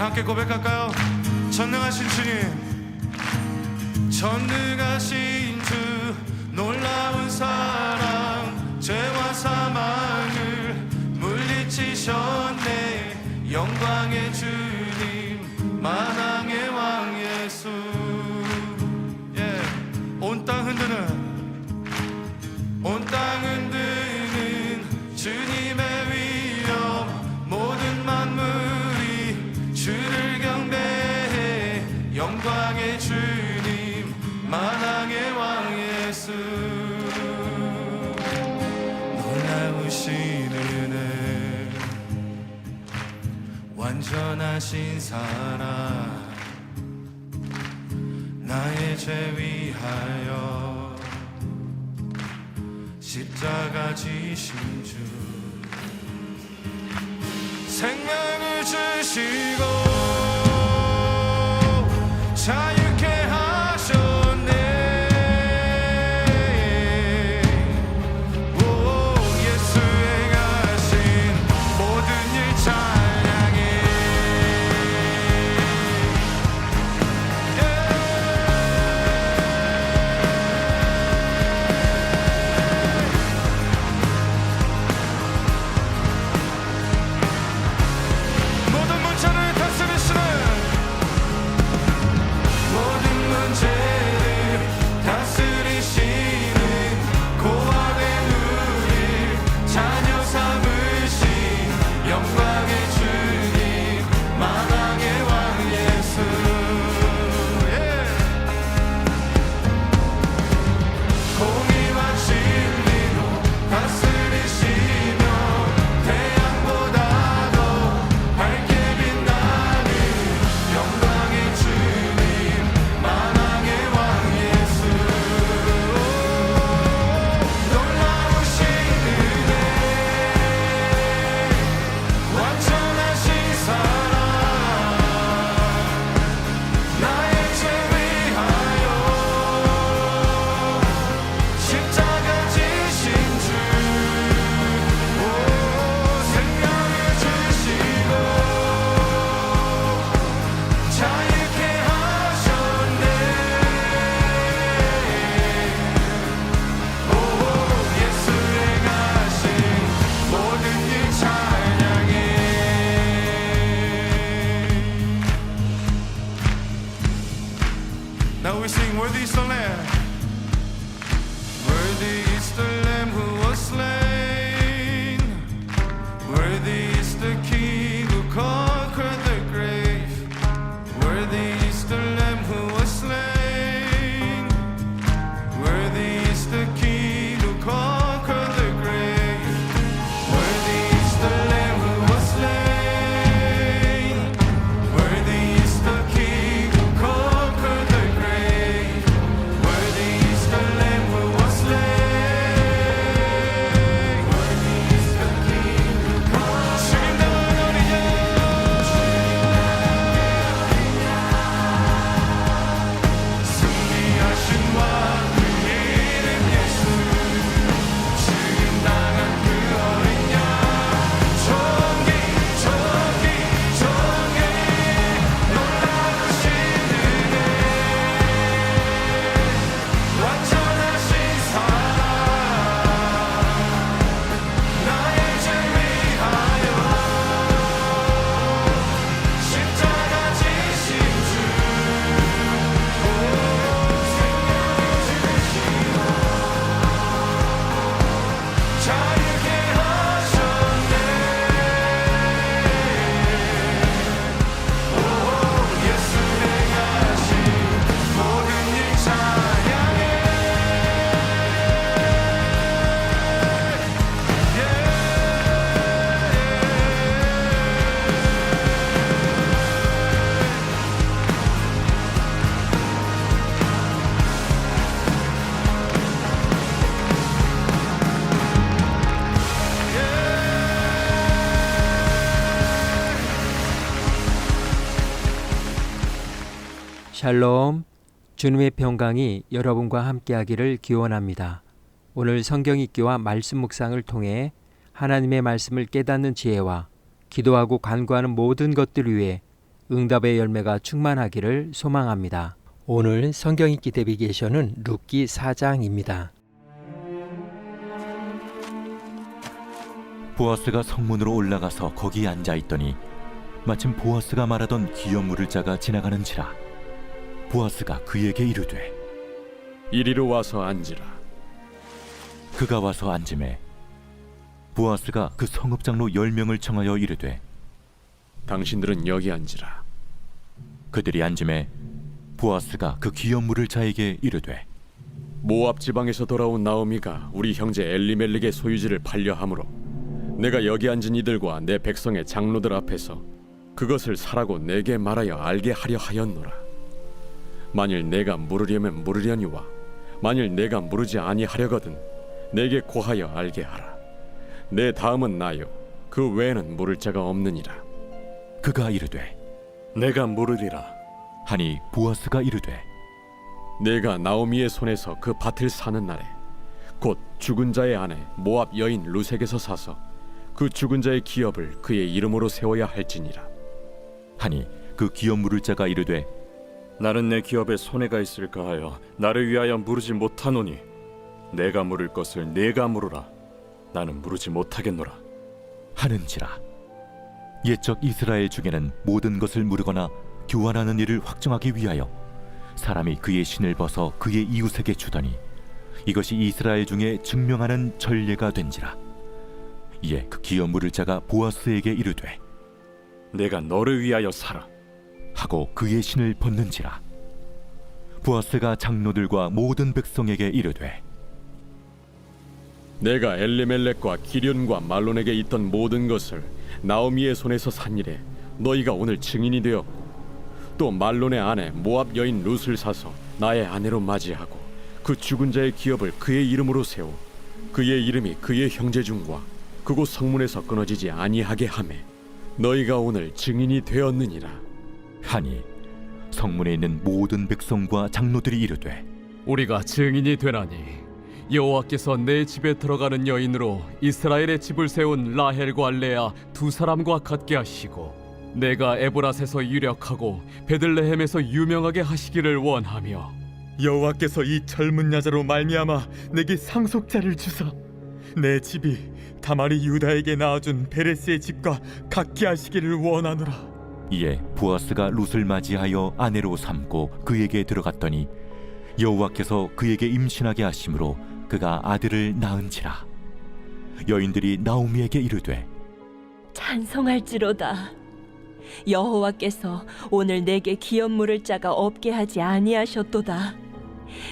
함께 고백할까요? 전능하신 주님, 전능하신 주 놀라운 사랑, 죄와 사망을 물리치셨네. 영광의 주님, 만왕의 왕 예수. 온 땅 흔드는 주님의 위엄, 모든 만물이 주를 경배해. 영광의 주님, 만왕의 왕 예수. 놀라우신 은혜, 완전하신 사랑, 나의 죄 위하여 십자가 지신 주, 생명을 주시고 자유케 하셨네. 오, 예수 행하신 모든 일 찬양해. 모든 문제를 다스리시는, 모든 문제를 다스리시는 고아된 우리 자녀 삼으신 영광의 주님, 만왕의 왕 예수. 공의와 진리로 다스리시며 태양보다도 밝게 빛나는 영광의 주님, 만왕의 왕 예수. 놀라우신 은혜, 완전하신 사랑, 나의 죄 위하여 십자가 지신 주, 오, 생명을 주시고 자유케 하셨네. 오, 예수 행하신 모든 일 찬양해. Now we sing, worthy is the Lamb, worthy is the Lamb who was slain, worthy is the King who conquered the grave, worthy is the Lamb who was slain, worthy is the King who conquered the grave, worthy is the Lamb who was slain, worthy is the King who conquered the grave, worthy is the Lamb who was slain, worthy is the King who conquered. 주님다운 어린양, 승리하신 왕, 그 이름 예수. 죽임당한 그 어린 양, 존귀 존귀 존귀. 놀라우신 은혜, 완전하신 사랑, 나의 죄 위하여 십자가 지신 주, 오, 생명을 주시고 자유케 하셨네. 오, 예수 행하신 모든 일 찬양해. 샬롬, 주님의 평강이 여러분과 함께하기를 기원합니다. 오늘 성경 읽기와 말씀 묵상을 통해 하나님의 말씀을 깨닫는 지혜와 기도하고 간구하는 모든 것들 위해 응답의 열매가 충만하기를 소망합니다. 오늘 성경 읽기 내비게이션은 룻기 4장입니다. 보아스가 성문으로 올라가서 거기 앉아 있더니 마침 보아스가 말하던 기업 물을 자가 지나가는지라. 보아스가 그에게 이르되 이리로 와서 앉으라. 그가 와서 앉음에 보아스가 그 성읍장로 10명을 청하여 이르되 당신들은 여기 앉으라. 그들이 앉음에 보아스가 그 기업 물을 자에게 이르되 모압 지방에서 돌아온 나오미가 우리 형제 엘리멜렉의 소유지를 팔려함으로 내가 여기 앉은 이들과 내 백성의 장로들 앞에서 그것을 사라고 내게 말하여 알게 하려 하였노라. 만일 내가 물으려면 물으려니와 만일 내가 물으지 아니하려거든 내게 고하여 알게 하라. 내 다음은 나요 그 외에는 물을 자가 없느니라. 그가 이르되 내가 물으리라. 하니 보아스가 이르되 내가 나오미의 손에서 그 밭을 사는 날에 곧 죽은 자의 아내 모압 여인 루색에서 사서 그 죽은 자의 기업을 그의 이름으로 세워야 할지니라. 하니 그 기업 물을 자가 이르되 나는 내 기업에 손해가 있을까 하여 나를 위하여 물으지 못하노니 내가 물을 것을 내가 물으라. 나는 물으지 못하겠노라. 하는지라. 옛적 이스라엘 중에는 모든 것을 물으거나 교환하는 일을 확정하기 위하여 사람이 그의 신을 벗어 그의 이웃에게 주더니 이것이 이스라엘 중에 증명하는 전례가 된지라. 이에 그 기업 물을 자가 보아스에게 이르되 내가 너를 위하여 살아. 하고 그의 신을 벗는지라. 보아스가 장로들과 모든 백성에게 이르되 내가 엘리멜렉과 기련과 말론에게 있던 모든 것을 나오미의 손에서 산 일에 너희가 오늘 증인이 되었고 또 말론의 아내 모압 여인 룻을 사서 나의 아내로 맞이하고 그 죽은 자의 기업을 그의 이름으로 세워 그의 이름이 그의 형제 중과 그곳 성문에서 끊어지지 아니하게 하매 너희가 오늘 증인이 되었느니라. 하니 성문에 있는 모든 백성과 장로들이 이르되 우리가 증인이 되나니 여호와께서 내 집에 들어가는 여인으로 이스라엘의 집을 세운 라헬과 레아 두 사람과 같게 하시고 내가 에브라스에서 유력하고 베들레헴에서 유명하게 하시기를 원하며 여호와께서 이 젊은 여자로 말미암아 내게 상속자를 주사 내 집이 다말이 유다에게 낳아준 베레스의 집과 같게 하시기를 원하노라. 이에 보아스가 룻을 맞이하여 아내로 삼고 그에게 들어갔더니 여호와께서 그에게 임신하게 하심으로 그가 아들을 낳은지라. 여인들이 나오미에게 이르되 찬송할지로다. 여호와께서 오늘 내게 기업 물을 자가 없게 하지 아니하셨도다.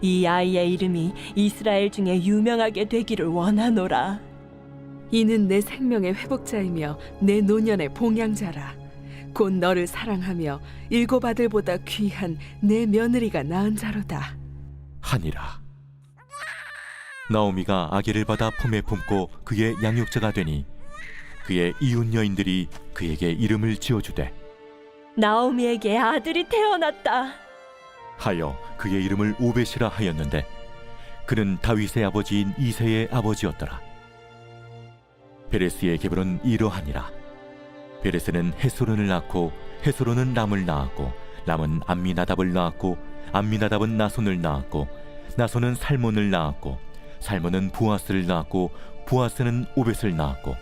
이 아이의 이름이 이스라엘 중에 유명하게 되기를 원하노라. 이는 내 생명의 회복자이며 내 노년의 봉양자라. 곧 너를 사랑하며 일곱 아들보다 귀한 내 며느리가 낳은 자로다. 하니라. 나오미가 아기를 받아 품에 품고 그의 양육자가 되니 그의 이웃 여인들이 그에게 이름을 지어주되 나오미에게 아들이 태어났다 하여 그의 이름을 오벳이라 하였는데 그는 다윗의 아버지인 이새의 아버지였더라. 베레스의 계보는 이러하니라. 베레스는 헤스론을 낳고 헤스론은 람을 낳았고 람은 암미나답을 낳았고 암미나답은 나손을 낳았고 나손은 살몬을 낳았고 살몬은 보아스를 낳았고 보아스는 오벳을 낳았고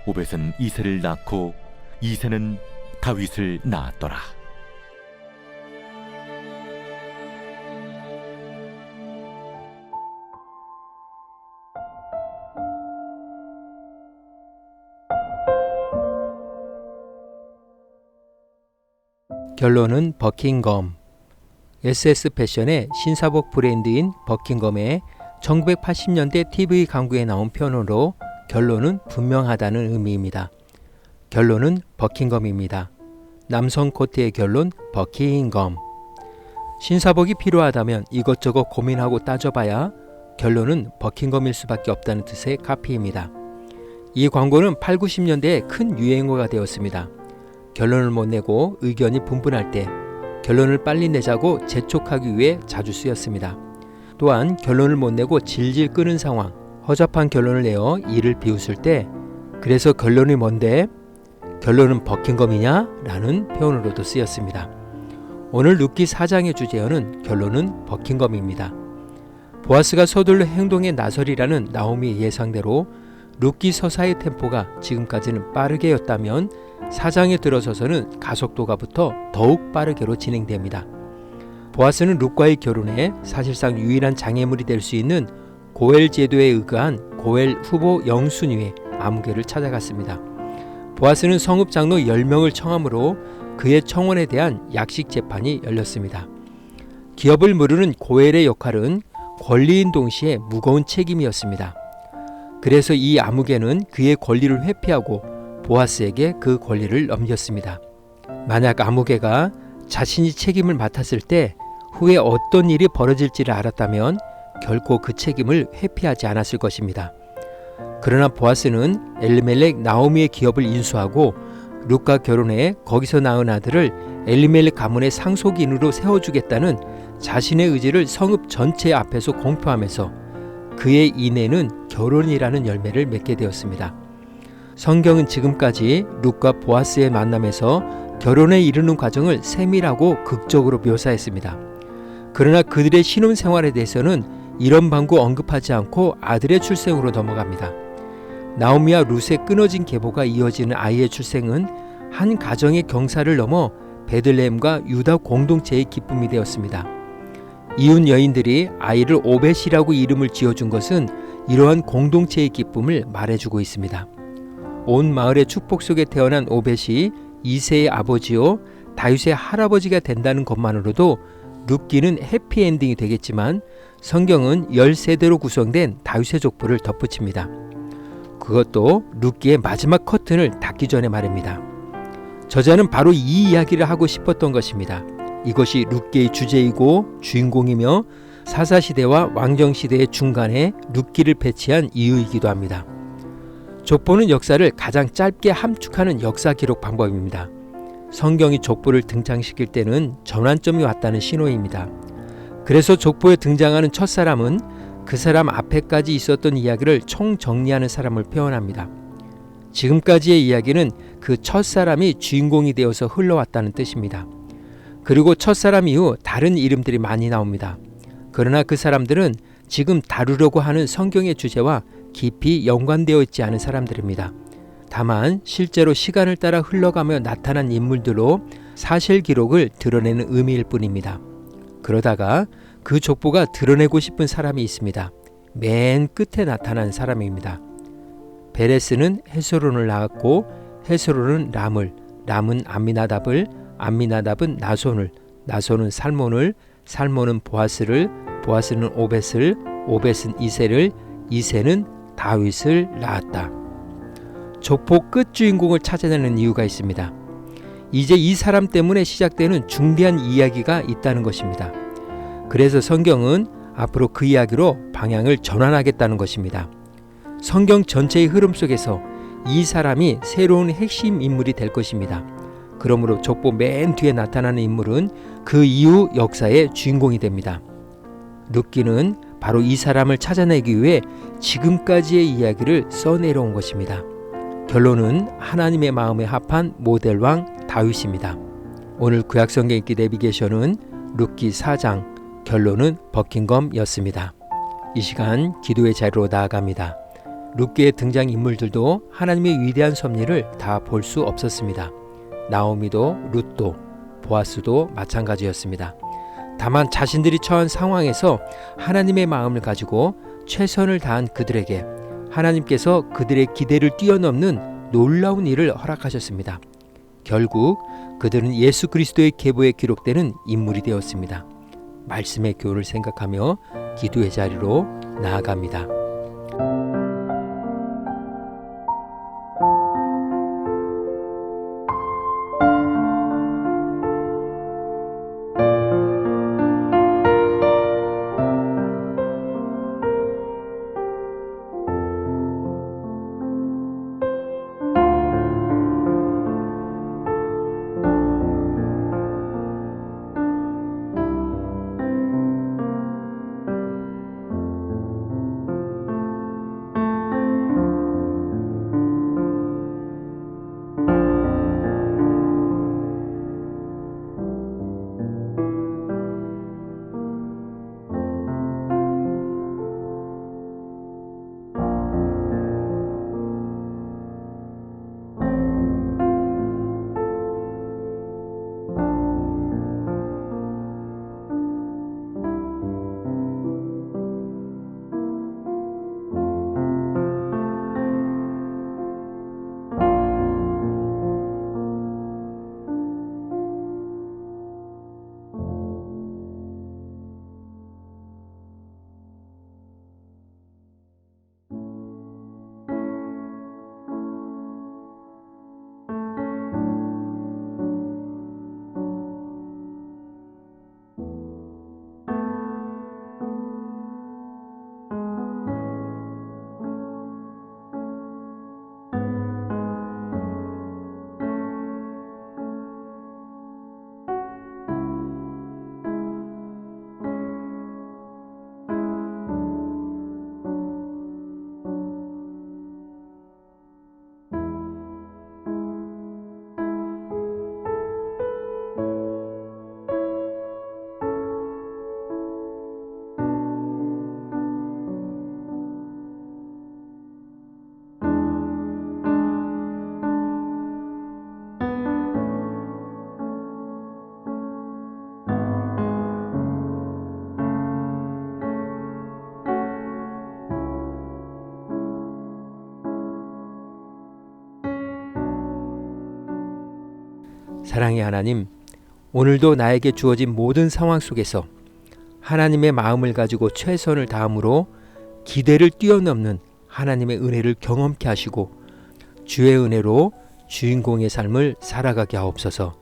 오벳은 이새를 낳고 이새는 다윗을 낳았더라. 결론은 버킹검. SS 패션의 신사복 브랜드인 버킹검의 1980년대 TV 광고에 나온 표현으로 결론은 분명하다는 의미입니다. 결론은 버킹검입니다. 남성 코트의 결론 버킹검. 신사복이 필요하다면 이것저것 고민하고 따져봐야 결론은 버킹검일 수밖에 없다는 뜻의 카피입니다. 이 광고는 8, 90년대에 큰 유행어가 되었습니다. 결론을 못 내고 의견이 분분할 때 결론을 빨리 내자고 재촉하기 위해 자주 쓰였습니다. 또한 결론을 못 내고 질질 끄는 상황, 허접한 결론을 내어 이를 비웃을 때 그래서 결론이 뭔데? 결론은 버킹검이냐? 라는 표현으로도 쓰였습니다. 오늘 룻기 4장의 주제어는 결론은 버킹검입니다. 보아스가 서둘러 행동에 나서리라는 나오미의 예상대로 룻기 서사의 템포가 지금까지는 빠르게였다면 4장에 들어서서는 가속도가 붙어 더욱 빠르게로 진행됩니다. 보아스는 룻과의 결혼에 사실상 유일한 장애물이 될 수 있는 고엘 제도에 의거한 고엘 후보 영순위의 아무개를 찾아갔습니다. 보아스는 성읍 장로 10명을 청함으로 그의 청원에 대한 약식 재판이 열렸습니다. 기업을 무르는 고엘의 역할은 권리인 동시에 무거운 책임이었습니다. 그래서 이 아무개는 그의 권리를 회피하고 보아스에게 그 권리를 넘겼습니다. 만약 아무개가 자신이 책임을 맡았을 때 후에 어떤 일이 벌어질지를 알았다면 결코 그 책임을 회피하지 않았을 것입니다. 그러나 보아스는 엘리멜렉 나오미의 기업을 인수하고 룻과 결혼해 거기서 낳은 아들을 엘리멜렉 가문의 상속인으로 세워주겠다는 자신의 의지를 성읍 전체 앞에서 공표하면서 그의 인애는 결혼이라는 열매를 맺게 되었습니다. 성경은 지금까지 룻과 보아스의 만남에서 결혼에 이르는 과정을 세밀하고 극적으로 묘사했습니다. 그러나 그들의 신혼생활에 대해서는 이런 방구 언급하지 않고 아들의 출생으로 넘어갑니다. 나오미와 룻의 끊어진 계보가 이어지는 아이의 출생은 한 가정의 경사를 넘어 베들레헴과 유다 공동체의 기쁨이 되었습니다. 이웃 여인들이 아이를 오벳이라고 이름을 지어준 것은 이러한 공동체의 기쁨을 말해주고 있습니다. 온 마을의 축복 속에 태어난 오벳이 이새의 아버지요 다윗의 할아버지가 된다는 것만으로도 룻기는 해피엔딩이 되겠지만 성경은 10세대로 구성된 다윗의 족보를 덧붙입니다. 그것도 룻기의 마지막 커튼을 닫기 전에 말입니다. 저자는 바로 이 이야기를 하고 싶었던 것입니다. 이것이 룻기의 주제이고 주인공이며 사사시대와 왕정시대의 중간에 룻기를 배치한 이유이기도 합니다. 족보는 역사를 가장 짧게 함축하는 역사 기록 방법입니다. 성경이 족보를 등장시킬 때는 전환점이 왔다는 신호입니다. 그래서 족보에 등장하는 첫 사람은 그 사람 앞에까지 있었던 이야기를 총정리하는 사람을 표현합니다. 지금까지의 이야기는 그 첫 사람이 주인공이 되어서 흘러왔다는 뜻입니다. 그리고 첫 사람 이후 다른 이름들이 많이 나옵니다. 그러나 그 사람들은 지금 다루려고 하는 성경의 주제와 깊이 연관되어 있지 않은 사람들입니다. 다만 실제로 시간을 따라 흘러가며 나타난 인물들로 사실 기록을 드러내는 의미일 뿐입니다. 그러다가 그 족보가 드러내고 싶은 사람이 있습니다. 맨 끝에 나타난 사람입니다. 베레스는 헤스론을 낳았고 헤스론은 람을, 람은 암미나답을, 암미나답은 나손을, 나손은 살몬을, 살몬은 보아스를, 보아스는 오벳을, 오벳은 이새를, 이새는 다윗을 낳았다. 족보 끝 주인공을 찾아내는 이유가 있습니다. 이제 이 사람 때문에 시작되는 중대한 이야기가 있다는 것입니다. 그래서 성경은 앞으로 그 이야기로 방향을 전환하겠다는 것입니다. 성경 전체의 흐름 속에서 이 사람이 새로운 핵심 인물이 될 것입니다. 그러므로 족보 맨 뒤에 나타나는 인물은 그 이후 역사의 주인공이 됩니다. 룻기는 바로 이 사람을 찾아내기 위해 지금까지의 이야기를 써내려온 것입니다. 결론은 하나님의 마음에 합한 모델왕 다윗입니다. 오늘 구약성경 읽기 내비게이션은 룻기 4장, 결론은 버킹검이었습니다. 이 시간 기도의 자리로 나아갑니다. 룻기의 등장인물들도 하나님의 위대한 섭리를 다 볼 수 없었습니다. 나오미도 룻도 보아스도 마찬가지였습니다. 다만 자신들이 처한 상황에서 하나님의 마음을 가지고 최선을 다한 그들에게 하나님께서 그들의 기대를 뛰어넘는 놀라운 일을 허락하셨습니다. 결국 그들은 예수 그리스도의 계보에 기록되는 인물이 되었습니다. 말씀의 교훈을 생각하며 기도의 자리로 나아갑니다. 사랑의 하나님, 오늘도 나에게 주어진 모든 상황 속에서 하나님의 마음을 가지고 최선을 다함으로 기대를 뛰어넘는 하나님의 은혜를 경험케 하시고 주의 은혜로 주인공의 삶을 살아가게 하옵소서.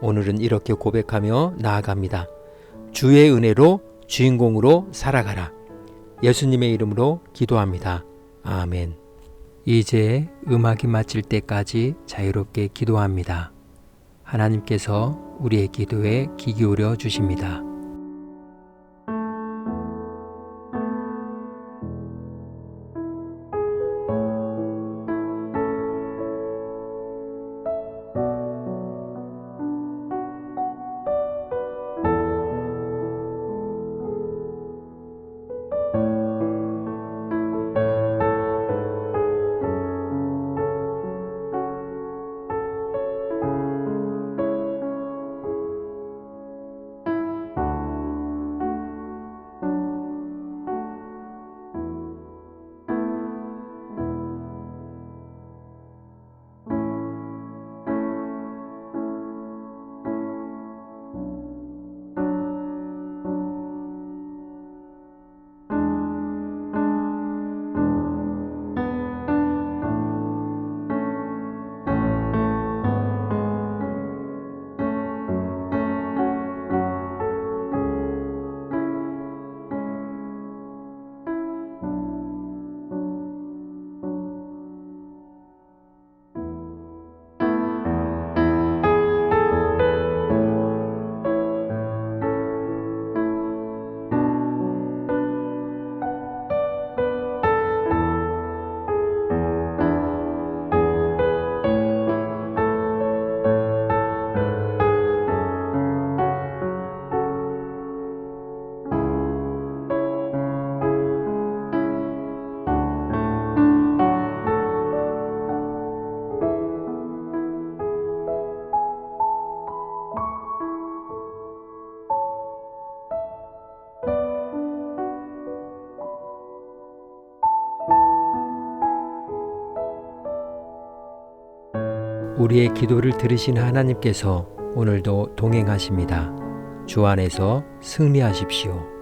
오늘은 이렇게 고백하며 나아갑니다. 주의 은혜로 주인공으로 살아가라. 예수님의 이름으로 기도합니다. 아멘. 이제 음악이 마칠 때까지 자유롭게 기도합니다. 하나님께서 우리의 기도에 귀 기울여 주십니다. 우리의 기도를 들으신 하나님께서 오늘도 동행하십니다. 주 안에서 승리하십시오.